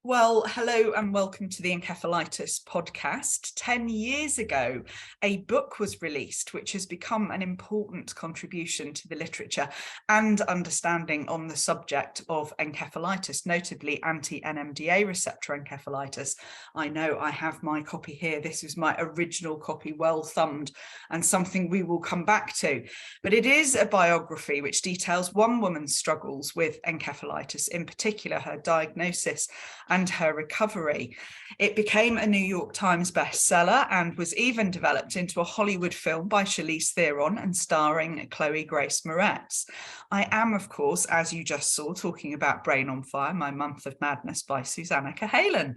Well, hello and welcome to the Encephalitis Podcast. 10 years ago, a book was released, which has become an important contribution to the literature and understanding on the subject of encephalitis, notably anti-NMDA receptor encephalitis. I know I have my copy here. This is my original copy, well thumbed, and something we will come back to. But it is a biography which details one woman's struggles with encephalitis, in particular her diagnosis and her recovery. It became a New York Times bestseller and was even developed into a Hollywood film by Charlize Theron and starring Chloe Grace Moretz. I am, of course, as you just saw, talking about Brain on Fire, My Month of Madness by Susannah Cahalan.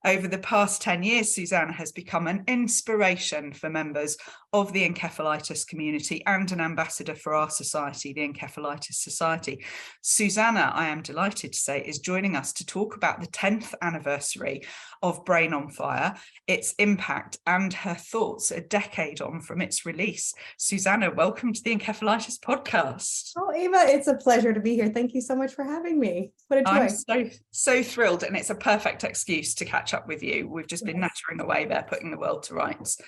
Over the past 10 years, Susannah has become an inspiration for members of the encephalitis community and an ambassador for our society, the Encephalitis Society. Susannah, I am delighted to say, is joining us to talk about the 10th anniversary of Brain on Fire, its impact and her thoughts a decade on from its release. Susannah, welcome to the Encephalitis Podcast. Oh, Ava, it's a pleasure to be here. Thank you so much for having me. What a joy. I'm so thrilled, and it's a perfect excuse to catch up with you. We've just been nattering away there, putting the world to rights.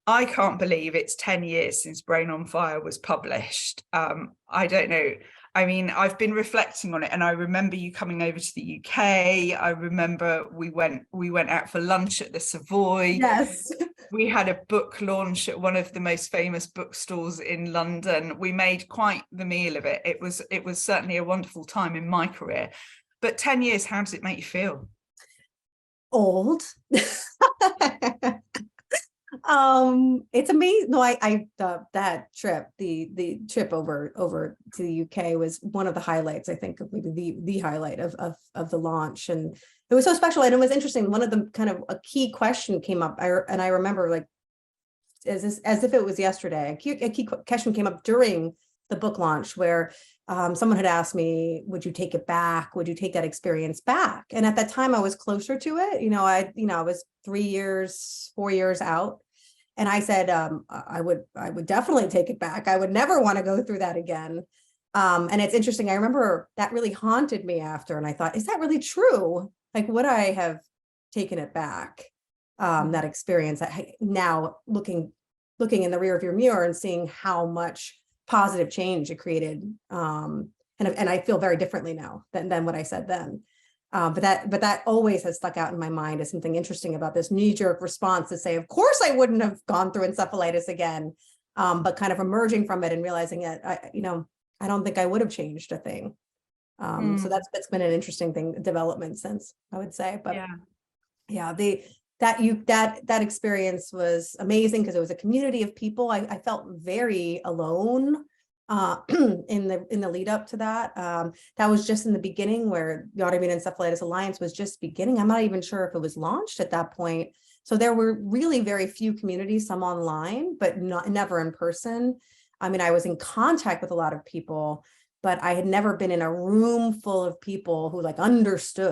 I can't believe it's 10 years since Brain on Fire was published. I don't know. I mean, I've been reflecting on it, and I remember you coming over to the UK. I remember we went out for lunch at the Savoy. Yes. We had a book launch at one of the most famous bookstores in London. We made quite the meal of it. It was certainly a wonderful time in my career. But 10 years, how does it make you feel? Old. It's amazing. No, that trip, the trip over to the UK was one of the highlights, I think, of maybe the highlight of the launch. And it was so special. And it was interesting. One of them kind of a key question came up. I remember, like, as if it was yesterday, a key question came up during the book launch where someone had asked me, would you take it back? Would you take that experience back? And at that time I was closer to it. I was 4 years out. And I said, I would definitely take it back. I would never want to go through that again. And it's interesting. I remember that really haunted me after. And I thought, is that really true? Like, would I have taken it back? That experience, now looking in the rearview mirror and seeing how much positive change it created. And I feel very differently now than what I said then. But that always has stuck out in my mind as something interesting about this knee-jerk response to say, of course I wouldn't have gone through encephalitis again. But kind of emerging from it and realizing that I don't think I would have changed a thing. So that's been an interesting development since, I would say. But yeah, that experience was amazing because it was a community of people. I felt very alone in the lead up to that. That was just in the beginning, where the Autoimmune Encephalitis Alliance was just beginning. I'm not even sure if it was launched at that point. So there were really very few communities, some online, but never in person. I mean, I was in contact with a lot of people, but I had never been in a room full of people who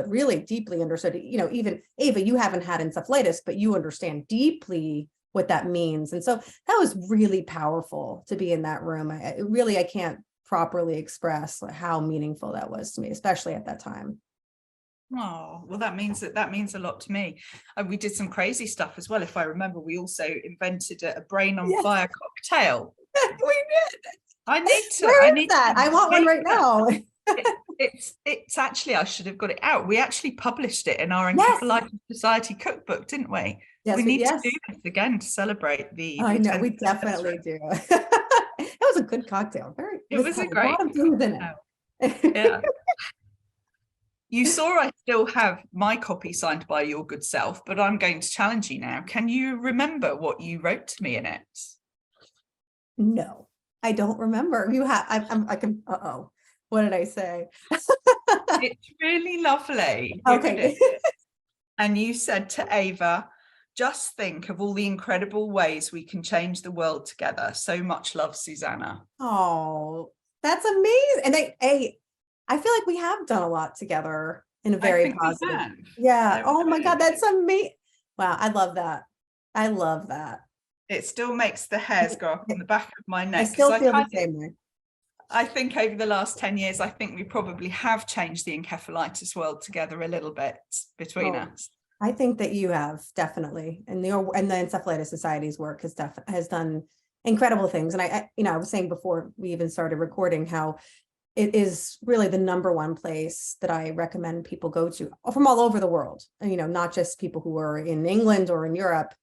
really deeply understood. Even Ava, you haven't had encephalitis, but you understand deeply what that means. And so that was really powerful to be in that room. I can't properly express how meaningful that was to me, especially at that time. Oh, well, that means a lot to me. And we did some crazy stuff as well. If I remember, we also invented a Brain on Fire cocktail. We did. I need that. I want one right now. It's actually, I should have got it out. We actually published it in our Encephalitis Society cookbook, didn't we? Yes, we need to do this again to celebrate the. I know, we definitely do. It was a good cocktail. It was a great cocktail. Yeah. You saw I still have my copy signed by your good self, but I'm going to challenge you now. Can you remember what you wrote to me in it? No, I don't remember. You have. I can. What did I say? It's really lovely. Okay. And you said to Ava, just think of all the incredible ways we can change the world together. So much love, Susannah. Oh, that's amazing. And I feel like we have done a lot together in a very positive. Yeah. Oh my God, that's amazing. Wow, I love that. I love that. It still makes the hairs go up on the back of my neck. I still feel the same way. I think over the last 10 years, I think we probably have changed the encephalitis world together a little bit between us. I think that you have, definitely, and the Encephalitis Society's work has done incredible things. And I was saying before we even started recording how it is really the number one place that I recommend people go to from all over the world. And, not just people who are in England or in Europe.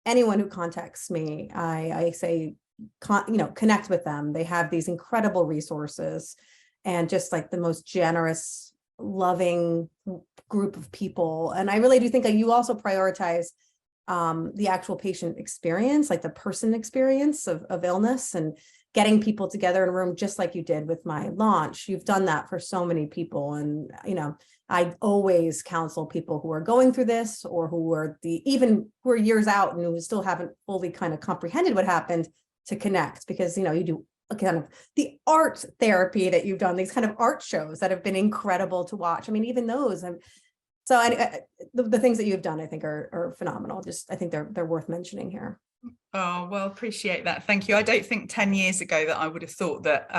Anyone who contacts me, I say, connect with them. They have these incredible resources and just like the most generous, loving group of people. And I really do think that you also prioritize the actual patient experience, like the person experience of illness, and getting people together in a room, just like you did with my launch. You've done that for so many people. And, I always counsel people who are going through this, or who are even who are years out and who still haven't fully kind of comprehended what happened, to connect, because, you do kind of the art therapy that you've done, these kind of art shows that have been incredible to watch. I mean, even those. The things that you've done, I think, are phenomenal. I think they're worth mentioning here. Oh, well, appreciate that. Thank you. I don't think 10 years ago that I would have thought that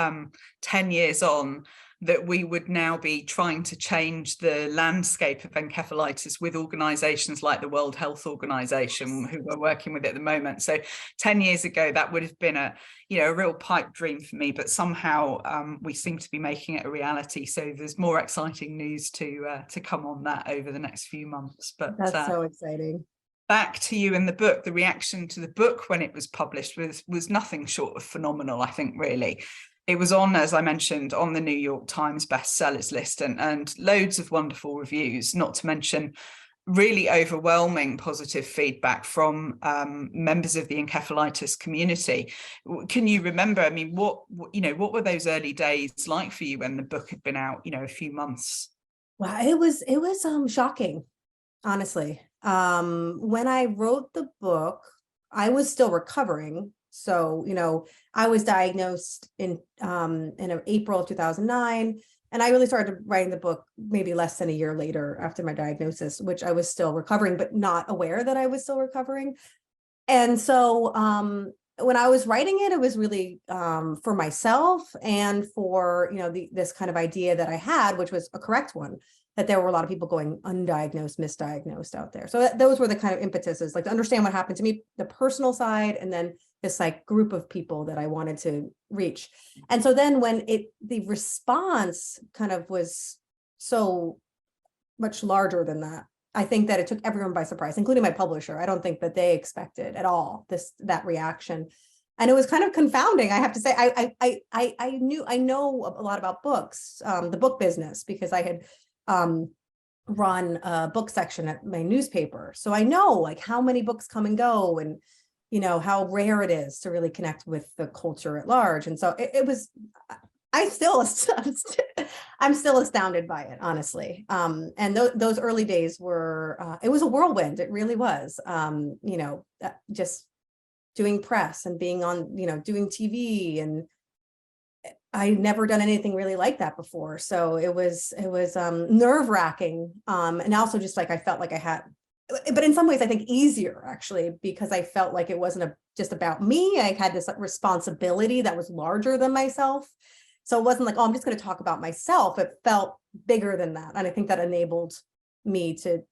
10 years on, that we would now be trying to change the landscape of encephalitis with organizations like the World Health Organization, who we're working with at the moment. So 10 years ago, that would have been a real pipe dream for me, but somehow we seem to be making it a reality. So there's more exciting news to come on that over the next few months. But that's so exciting. Back to you in the book, the reaction to the book when it was published was nothing short of phenomenal, I think, really. It was on, as I mentioned, on the New York Times bestsellers list, and loads of wonderful reviews, not to mention really overwhelming positive feedback from members of the encephalitis community. Can you remember, I mean, what were those early days like for you when the book had been out, a few months? Well, it was shocking, honestly. When I wrote the book, I was still recovering. So, I was diagnosed in April of 2009, and I really started writing the book maybe less than a year later after my diagnosis, which I was still recovering, but not aware that I was still recovering. And so, when I was writing it, it was really for myself and for, this kind of idea that I had, which was a correct one, that there were a lot of people going undiagnosed, misdiagnosed out there. So those were the kind of impetuses, like to understand what happened to me, the personal side, and then this like group of people that I wanted to reach. And so then when the response kind of was so much larger than that, I think that it took everyone by surprise, including my publisher. I don't think that they expected at all that reaction. And it was kind of confounding, I have to say. I know a lot about books, the book business, because I had run a book section at my newspaper. So I know like how many books come and go, and how rare it is to really connect with the culture at large. And so it was, I'm still astounded by it, honestly. And those early days were, it was a whirlwind. It really was, just doing press and being on, doing TV, and I'd never done anything really like that before. So it was nerve wracking. And also just like, I felt like I had, but in some ways I think easier actually, because I felt like it wasn't just about me. I had this responsibility that was larger than myself. So it wasn't like, oh, I'm just going to talk about myself. It felt bigger than that. And I think that enabled me to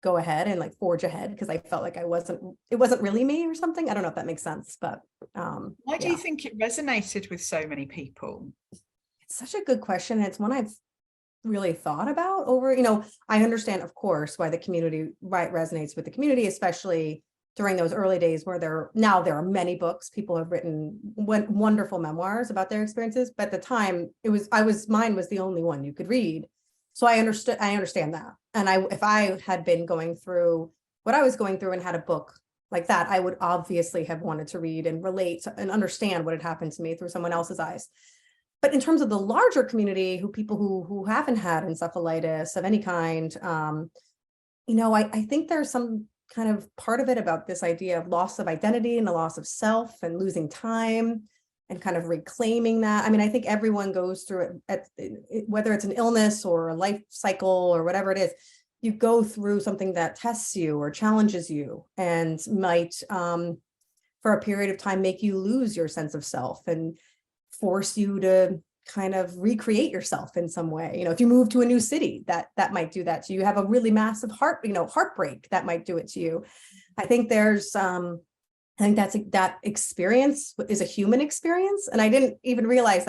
go ahead and like forge ahead, because I felt like it wasn't really me or something. I don't know if that makes sense, but why do you think it resonated with so many people? It's such a good question. It's one I've really thought about over, I understand, of course, why the community resonates with the community, especially during those early days where there are many books. People have written wonderful memoirs about their experiences, but at the time mine was the only one you could read. So I understand that. And if I had been going through what I was going through and had a book like that, I would obviously have wanted to read and relate and understand what had happened to me through someone else's eyes. But in terms of the larger community, people who haven't had encephalitis of any kind, I think there's some kind of part of it about this idea of loss of identity and the loss of self and losing time and kind of reclaiming that. I mean, I think everyone goes through it, whether it's an illness or a life cycle or whatever it is, you go through something that tests you or challenges you and might, for a period of time, make you lose your sense of self and force you to kind of recreate yourself in some way. If you move to a new city, that might do that to you. You have a really massive heartbreak, that might do it to you. I think that experience is a human experience. And I didn't even realize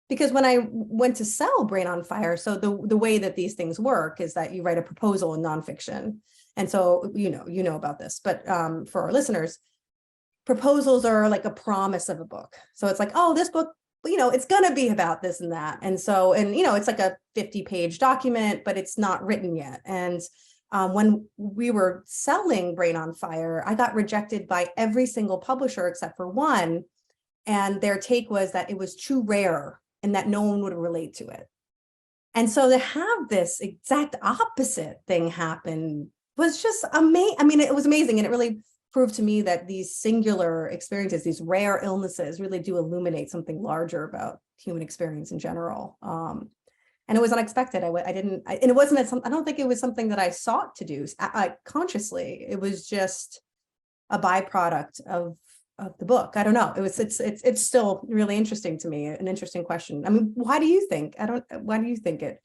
because when I went to sell Brain on Fire, so the way that these things work is that you write a proposal in nonfiction. And so, you know about this, but for our listeners, proposals are like a promise of a book. So it's like, oh, this book, it's going to be about this and that. And so, it's like a 50-page document, but it's not written yet. And when we were selling Brain on Fire, I got rejected by every single publisher except for one. And their take was that it was too rare and that no one would relate to it. And so to have this exact opposite thing happen was just amazing. I mean, it was amazing. And it really proved to me that these singular experiences, these rare illnesses, really do illuminate something larger about human experience in general. And it was unexpected. I don't think it was something that I sought to do consciously. It was just a byproduct of the book. I don't know. It's still really interesting to me, an interesting question. I mean, why do you think it?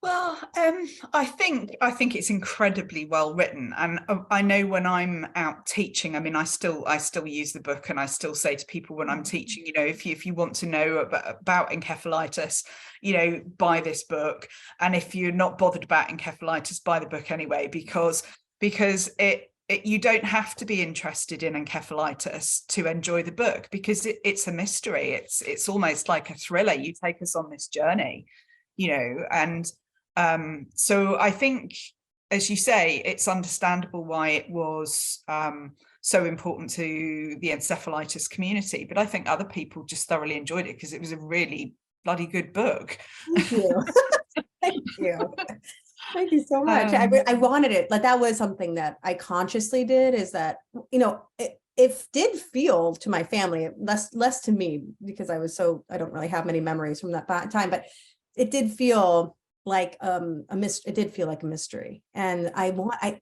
Well, I think it's incredibly well written, and I know when I'm out teaching, I mean, I still use the book, and I still say to people when I'm teaching, if you want to know about encephalitis, buy this book, and if you're not bothered about encephalitis, buy the book anyway, because you don't have to be interested in encephalitis to enjoy the book, because it's a mystery. It's almost like a thriller. You take us on this journey, and so I think, as you say, it's understandable why it was so important to the encephalitis community. But I think other people just thoroughly enjoyed it because it was a really bloody good book. Thank you. Thank you. Thank you so much. I wanted it. Like, that was something that I consciously did, is that, it did feel to my family, less to me, because I don't really have many memories from that time, but it did feel like it did feel like a mystery. And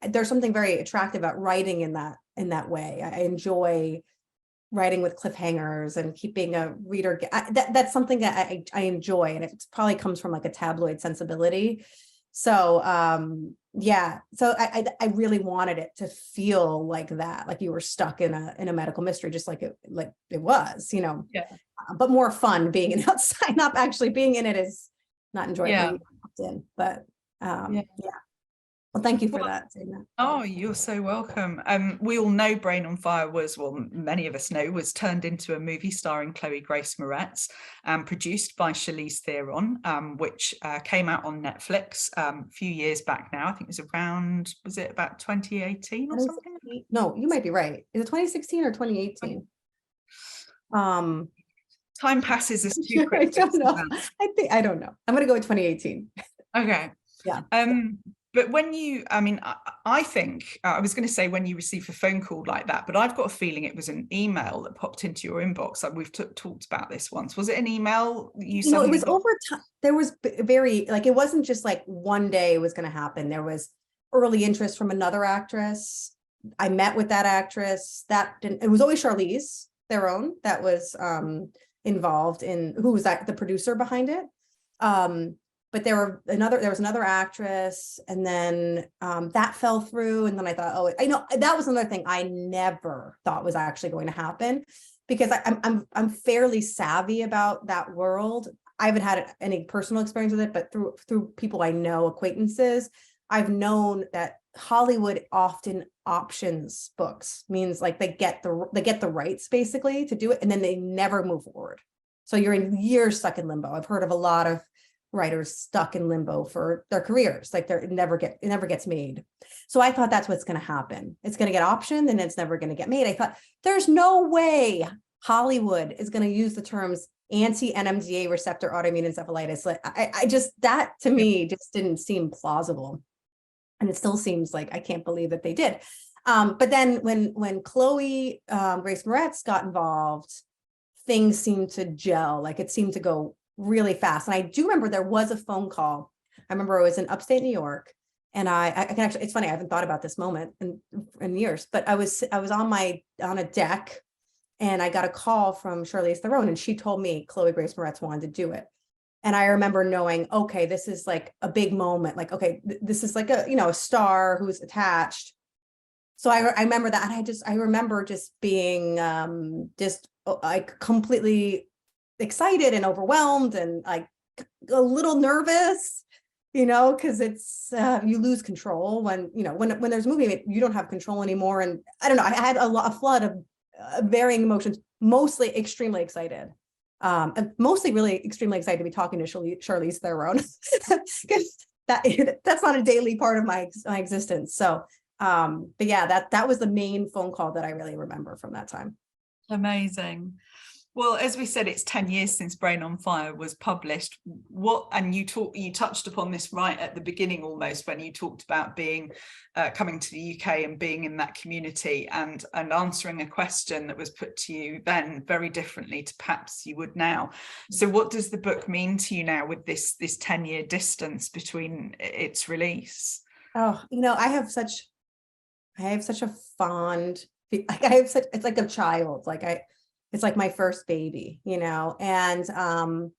there's something very attractive about writing in that way. I enjoy writing with cliffhangers and keeping a reader. That's something that I enjoy, and it probably comes from like a tabloid sensibility. So so I really wanted it to feel like that, like you were stuck in a medical mystery, just like it was, Yeah. But more fun being an outside, not actually being in it is not enjoyable often, but yeah. Well, thank you for that. Oh, you're so welcome. We all know Brain on Fire many of us know, was turned into a movie starring Chloe Grace Moretz, produced by Charlize Theron, which came out on Netflix a few years back now. I think it was about 2018 or something? No, you might be right. Is it 2016 or 2018? Time passes as too quick. I don't know. I'm going to go with 2018. Okay. Yeah. But I think I was going to say when you receive a phone call like that, but I've got a feeling it was an email that popped into your inbox. We've talked about this once. Was it an email you it was over time. There was it wasn't just like one day it was going to happen. There was early interest from another actress. I met with that actress. It was always Charlize Theron that was involved in, who was the producer behind it. But there was another actress, and then that fell through. And then I thought, that was another thing I never thought was actually going to happen, because I'm fairly savvy about that world. I haven't had any personal experience with it, but through people I know, acquaintances, I've known that Hollywood often options books, means like they get the rights basically to do it, and then they never move forward. So you're in years stuck in limbo. I've heard of a lot of writers stuck in limbo for their careers, like it never gets made. So I thought that's what's going to happen. It's going to get optioned and it's never going to get made. I thought there's no way Hollywood is going to use the terms anti-NMDA receptor autoimmune encephalitis. Like I just, that to me just didn't seem plausible. And it still seems like I can't believe that they did. But then when Chloe Grace Moretz got involved, things seemed to gel. Like it seemed to go really fast. And I do remember there was a phone call. I remember it was in upstate New York, and I can actually, it's funny, I haven't thought about this moment in years, but I was on a deck, And I got a call from Charlize Theron, and she told me Chloe Grace Moretz wanted to do it. And I remember knowing, okay, this is like a big moment. Like, okay, this is like a star who's attached. So I remember that. And I remember just being just like completely excited and overwhelmed and like a little nervous, because it's you lose control when there's a movie, you don't have control anymore. And I don't know, I had a flood of varying emotions, mostly extremely excited. And mostly really extremely excited to be talking to Charlize Theron, because that's not a daily part of my existence. So, but yeah, that was the main phone call that I really remember from that time. Amazing. Well, as we said, it's 10 years since Brain on Fire was published. And you touched upon this right at the beginning, almost, when you talked about being coming to the UK and being in that community and answering a question that was put to you then very differently to perhaps you would now. So what does the book mean to you now with this 10-year distance between its release? Oh, I have such a fond, it's like a child, it's like my first baby, and I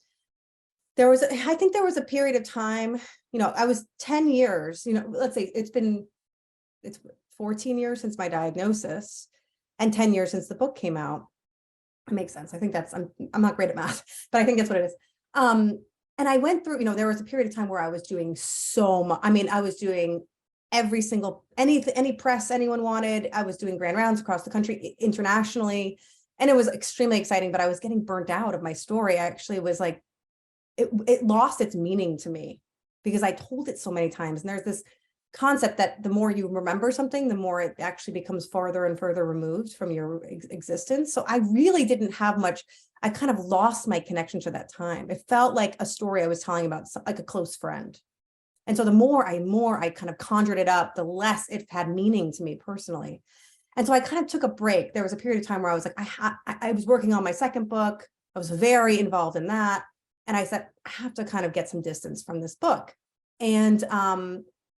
think there was a period of time, I was 10 years, let's say it's 14 years since my diagnosis and 10 years since the book came out. It makes sense. I think I'm not great at math, but I think that's what it is. And I went through, there was a period of time where I was doing so much. I mean, I was doing every single, any press anyone wanted. I was doing grand rounds across the country, internationally. And it was extremely exciting, but I was getting burnt out of my story. I actually was like, it lost its meaning to me because I told it so many times. And there's this concept that the more you remember something, the more it actually becomes farther and further removed from your existence. So I really didn't have much. I kind of lost my connection to that time. It felt like a story I was telling about like a close friend. And so the more I kind of conjured it up, the less it had meaning to me personally. And so I kind of took a break. There was a period of time where I was like, I was working on my second book. I was very involved in that. And I said, I have to kind of get some distance from this book. And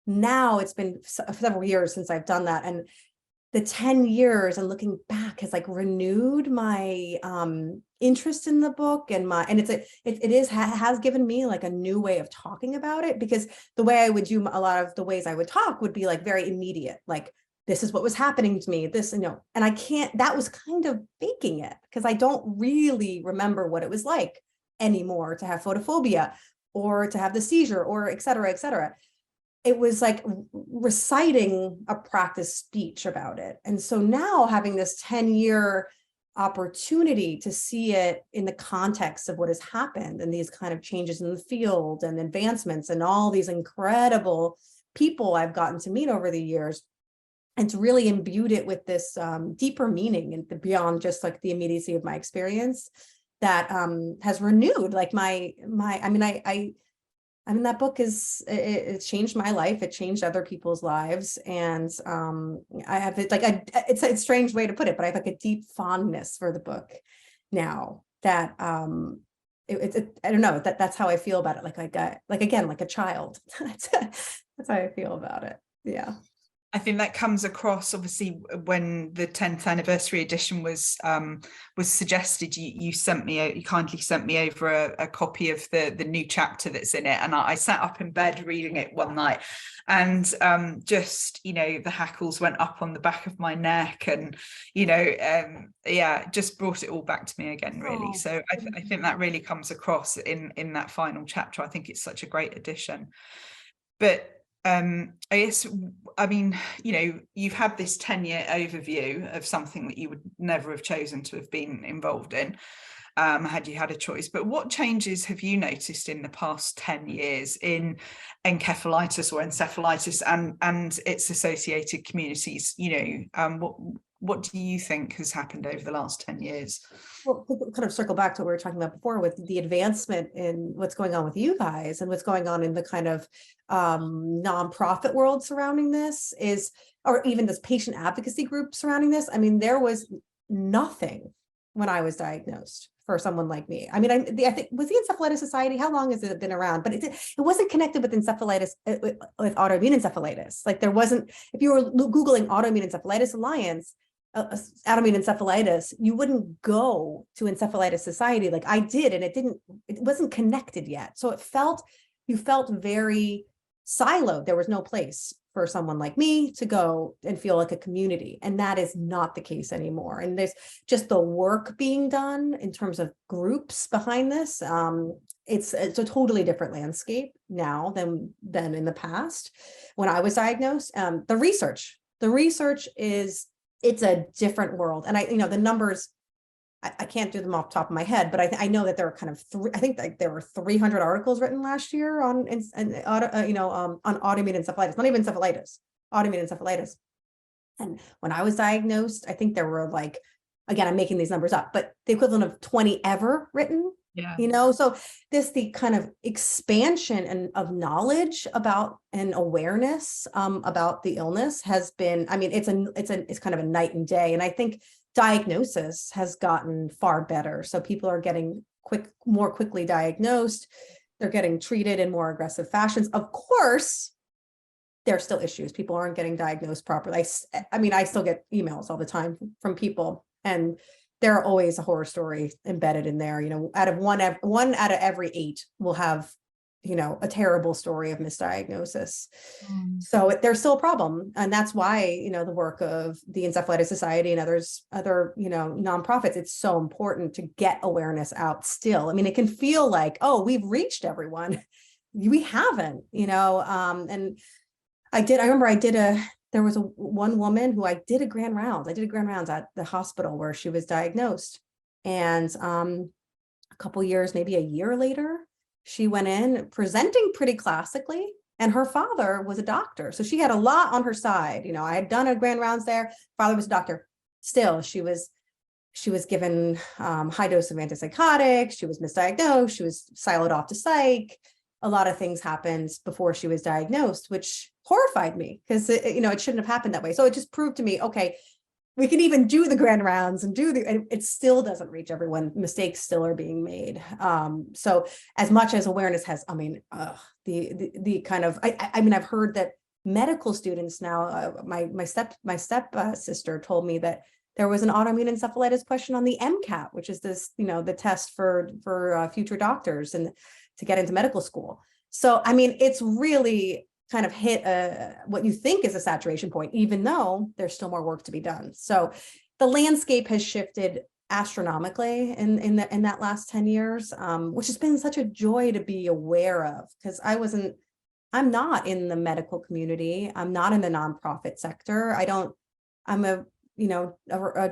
now it's been several years since I've done that. And the 10 years and looking back has like renewed my interest in the book and it has given me like a new way of talking about it, because the way I would do a lot of the ways I would talk would be like very immediate, like this is what was happening to me, and I can't, that was kind of faking it because I don't really remember what it was like anymore to have photophobia or to have the seizure or et cetera, et cetera. It was like reciting a practice speech about it. And so now having this 10-year opportunity to see it in the context of what has happened and these kind of changes in the field and advancements and all these incredible people I've gotten to meet over the years, and to really imbued it with this deeper meaning and beyond just like the immediacy of my experience that has renewed like that book it changed my life. It changed other people's lives. And I have it's a strange way to put it, but I have like a deep fondness for the book now that I don't know, that's how I feel about it. Like a child. That's how I feel about it. Yeah. I think that comes across, obviously, when the 10th anniversary edition was suggested. You kindly sent me over a copy of the new chapter that's in it, and I sat up in bed reading it one night, and just the hackles went up on the back of my neck, and just brought it all back to me again, really. Oh. So I think that really comes across in that final chapter. I think it's such a great addition, but. I guess, you've had this 10-year overview of something that you would never have chosen to have been involved in had you had a choice. But what changes have you noticed in the past 10 years in encephalitis or encephalitis and its associated communities? What do you think has happened over the last 10 years? Well, kind of circle back to what we were talking about before with the advancement in what's going on with you guys and what's going on in the kind of nonprofit world surrounding this or even this patient advocacy group surrounding this. I mean, there was nothing when I was diagnosed for someone like me. I mean, I think was the Encephalitis Society, how long has it been around? But it wasn't connected with encephalitis, with autoimmune encephalitis. Like there wasn't, if you were Googling autoimmune encephalitis alliance, autoimmune encephalitis, you wouldn't go to Encephalitis Society like I did, and it wasn't connected yet. So you felt very siloed. There was no place for someone like me to go and feel like a community. And that is not the case anymore. And there's just the work being done in terms of groups behind this. It's a totally different landscape now than in the past when I was diagnosed. The research it's a different world. And the numbers, I can't do them off the top of my head, but I know that there are kind of I think that there were 300 articles written last year on autoimmune encephalitis, not even encephalitis, autoimmune encephalitis. And when I was diagnosed, I think there were like, again, I'm making these numbers up, but the equivalent of 20 ever written. Yeah. So the kind of expansion of knowledge about and awareness about the illness has been, it's kind of a night and day. And I think diagnosis has gotten far better. So people are getting more quickly diagnosed. They're getting treated in more aggressive fashions. Of course, there are still issues. People aren't getting diagnosed properly. I still get emails all the time from people, and there are always a horror story embedded in there. Out of one out of every 8 will have, a terrible story of misdiagnosis. So there's still a problem. And that's why, the work of the Encephalitis Society and other, nonprofits, it's so important to get awareness out still. It can feel like, oh, we've reached everyone. We haven't, and there was one woman who I did a grand rounds at the hospital where she was diagnosed. And a couple years, maybe a year later, she went in presenting pretty classically, and her father was a doctor. So she had a lot on her side. I had done a grand rounds there. Father was a doctor. Still, she was given high dose of antipsychotics. She was misdiagnosed. She was siloed off to psych. A lot of things happened before she was diagnosed, which horrified me because it shouldn't have happened that way. So it just proved to me, okay, we can even do the grand rounds and it still doesn't reach everyone. Mistakes still are being made. So as much as awareness has, the kind of, I've heard that medical students now, my step sister told me that there was an autoimmune encephalitis question on the MCAT, which is this, the test for future doctors and to get into medical school. So, it's really kind of hit what you think is a saturation point, even though there's still more work to be done. So the landscape has shifted astronomically in that last 10 years, which has been such a joy to be aware of, because I'm not in the medical community. I'm not in the nonprofit sector. I'm a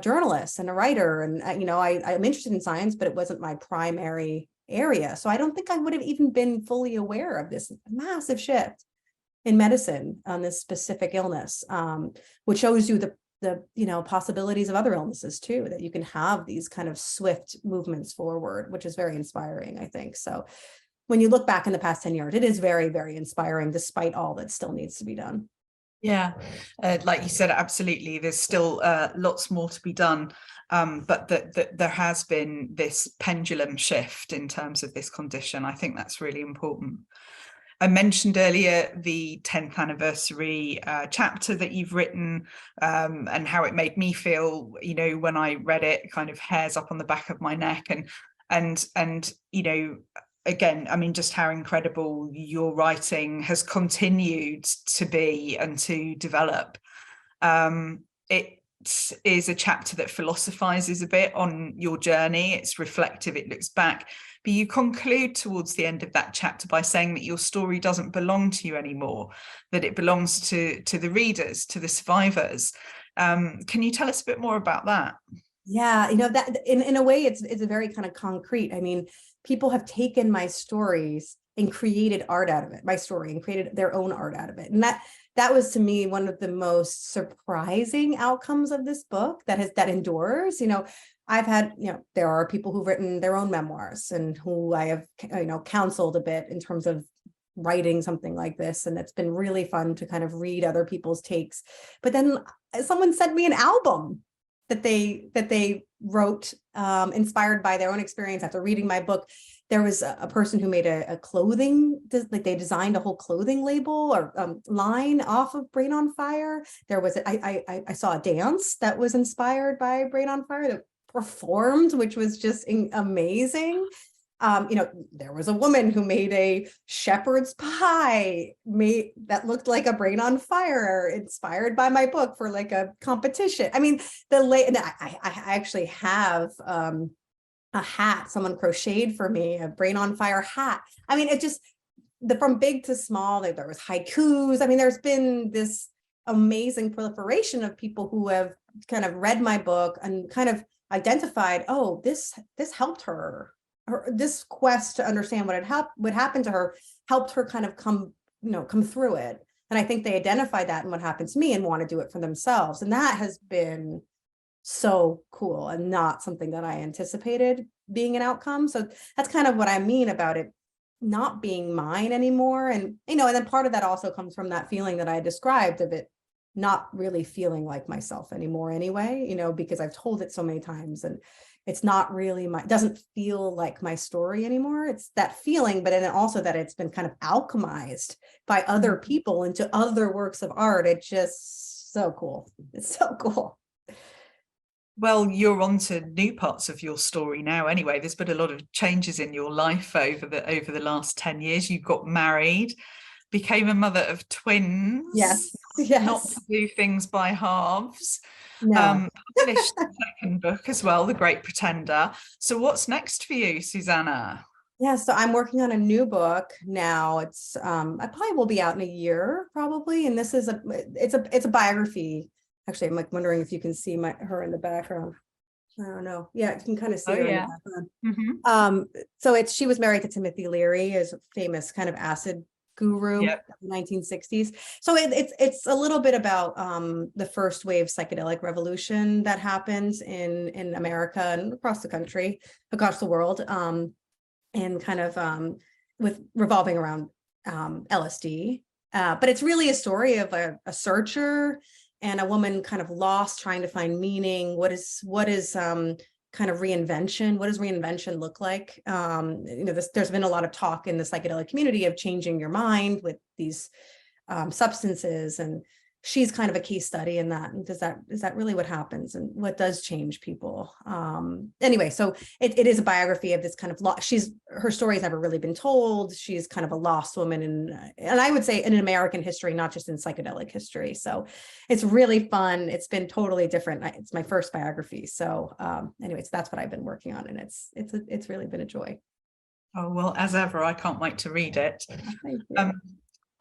journalist and a writer, and I'm interested in science, but it wasn't my primary area. So I don't think I would have even been fully aware of this massive shift in medicine on this specific illness, which shows you the possibilities of other illnesses too, that you can have these kind of swift movements forward, which is very inspiring, I think. So when you look back in the past 10 years, it is very, very inspiring, despite all that still needs to be done. Yeah, like you said, absolutely. There's still lots more to be done, but there has been this pendulum shift in terms of this condition. I think that's really important. I mentioned earlier the 10th anniversary chapter that you've written, and how it made me feel, when I read it, kind of hairs up on the back of my neck, and again, just how incredible your writing has continued to be and to develop. It is a chapter that philosophizes a bit on your journey. It's reflective, it looks back, but you conclude towards the end of that chapter by saying that your story doesn't belong to you anymore, that it belongs to the readers, to the survivors. Can you tell us a bit more about that? Yeah, that in a way, it's a very kind of concrete. People have taken my stories and created art out of it, my story, and created their own art out of it. And that was, to me, one of the most surprising outcomes of this book that endures. I've had, there are people who've written their own memoirs and who I have, counseled a bit in terms of writing something like this. And it's been really fun to kind of read other people's takes. But then someone sent me an album that they wrote, inspired by their own experience after reading my book. There was a person who made a clothing, like they designed a whole clothing label or line off of Brain on Fire. There was, I saw a dance that was inspired by Brain on Fire that performed, which was just amazing. There was a woman who made a shepherd's pie that looked like a Brain on Fire, inspired by my book for like a competition. I mean, I actually have a hat someone crocheted for me, a Brain on Fire hat. I mean, it just, from big to small, there was haikus. I mean, there's been this amazing proliferation of people who have kind of read my book and kind of identified, oh, this helped her. This quest to understand what happened to her helped her kind of come through it. And I think they identified that in what happened to me and want to do it for themselves. And that has been so cool and not something that I anticipated being an outcome. So that's kind of what I mean about it not being mine anymore. And, and then part of that also comes from that feeling that I described of it not really feeling like myself anymore anyway, because I've told it so many times and it's not really doesn't feel like my story anymore. It's that feeling, but then also that it's been kind of alchemized by other people into other works of art. It's just so cool. It's so cool. Well, you're on to new parts of your story now anyway. There's been a lot of changes in your life over the last 10 years. You got married, became a mother of twins. Yes. Not to do things by halves. No. Published the second book as well, The Great Pretender. So what's next for you, Susannah? Yeah, so I'm working on a new book now. It's I probably will be out in a year, probably. And this is it's a biography. Actually, I'm like wondering if you can see her in the background. I don't know. Yeah, you can kind of see her in the background. Mm-hmm. So she was married to Timothy Leary, is a famous kind of acid guru, yep, in the 1960s. So it's a little bit about the first wave psychedelic revolution that happens in America and across the country, across the world, and kind of with revolving around LSD. But it's really a story of a searcher and a woman kind of lost, trying to find meaning. What is kind of reinvention? What does reinvention look like? There's been a lot of talk in the psychedelic community of changing your mind with these substances, and she's kind of a case study in that. And is that really what happens, and what does change people? Anyway, so it is a biography of this kind of her story has never really been told. She's kind of a lost woman, and I would say in American history, not just in psychedelic history. So it's really fun. It's been totally different. It's my first biography. So anyways, that's what I've been working on, and it's really been a joy. Oh, well, as ever, I can't wait to read it.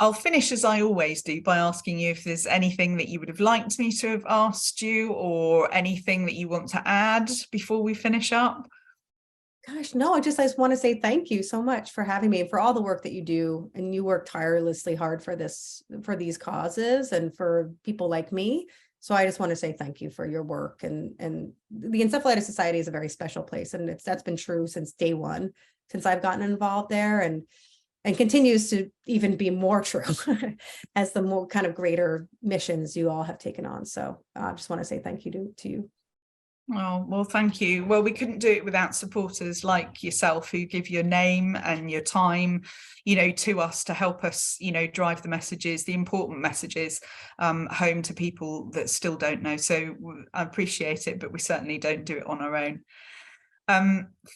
I'll finish as I always do by asking you if there's anything that you would have liked me to have asked you, or anything that you want to add before we finish up. Gosh, no, I just want to say thank you so much for having me and for all the work that you do. And you work tirelessly hard for these causes and for people like me. So I just want to say thank you for your work. And the Encephalitis Society is a very special place. And that's been true since day one, since I've gotten involved there, and continues to even be more true as the more kind of greater missions you all have taken on. So I just want to say thank you to you. Oh, well, thank you. Well, we couldn't do it without supporters like yourself who give your name and your time, to us to help us, drive the messages, the important messages home to people that still don't know. So I appreciate it, but we certainly don't do it on our own.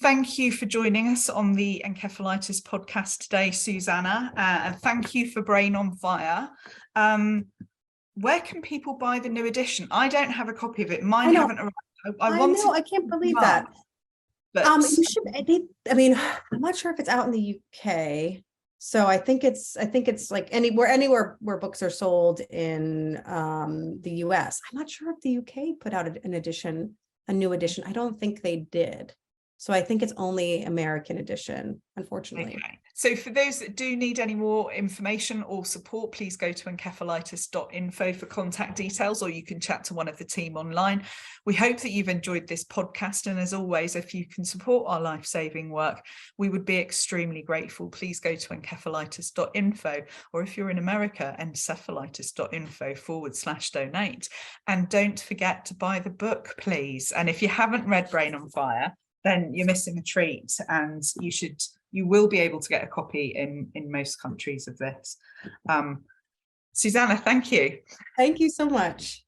Thank you for joining us on the Encephalitis podcast today, Susannah, and thank you for Brain on Fire. Where can people buy the new edition? I don't have a copy of it. Mine haven't arrived. I can't believe that. But you should. I mean, I'm not sure if it's out in the UK. So I think it's like anywhere where books are sold in the US. I'm not sure if the UK put out a new edition. I don't think they did. So I think it's only American edition, unfortunately. Okay. So for those that do need any more information or support, please go to encephalitis.info for contact details, or you can chat to one of the team online. We hope that you've enjoyed this podcast. And as always, if you can support our life-saving work, we would be extremely grateful. Please go to encephalitis.info, or if you're in America, encephalitis.info/donate. And don't forget to buy the book, please. And if you haven't read Brain on Fire, then you're missing a treat, and you will be able to get a copy in most countries of this. Susannah, thank you. Thank you so much.